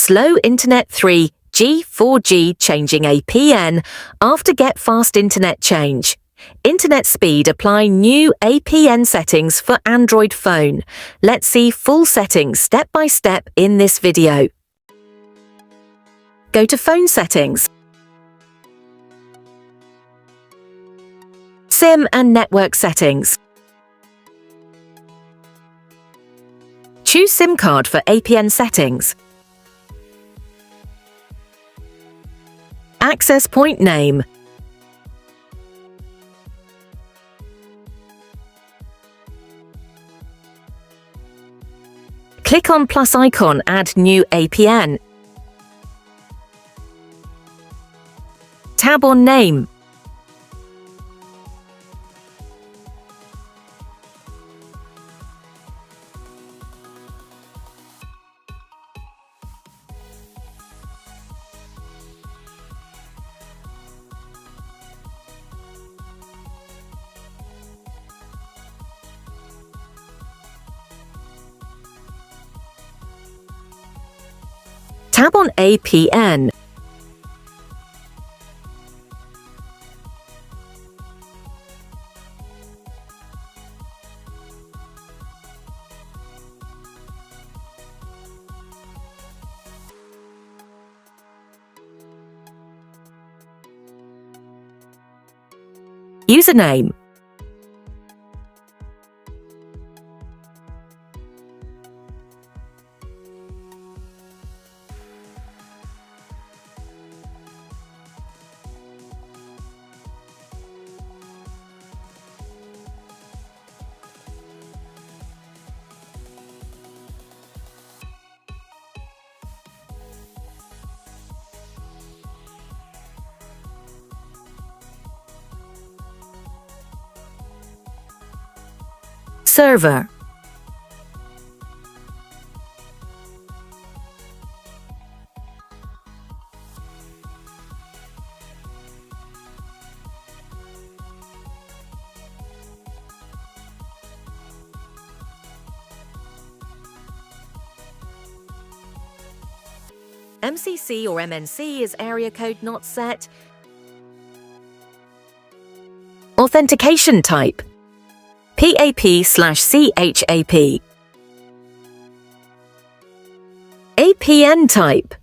Slow Internet 3G 4G changing APN after Get Fast Internet change. Internet speed apply new APN settings for Android phone. Let's see full settings step by step in this video. Go to Phone Settings. SIM and Network Settings. Choose SIM card for APN settings. Access point name. Click on plus icon, add new APN. Tab on name. Tab on APN. Username. Server. MCC or MNC is area code not set. Authentication type. PAP/CHAP. APN type.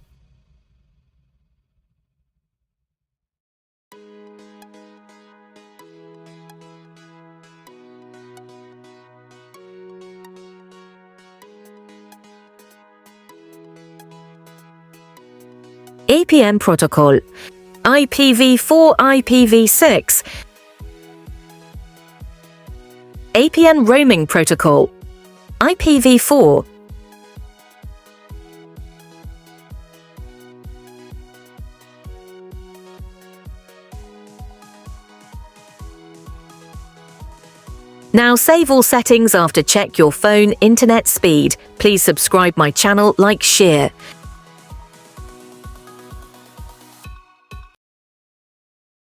APN protocol. IPv4, IPv6. APN roaming protocol. IPv4. Now save all settings after check your phone internet speed. Please subscribe my channel, like, share.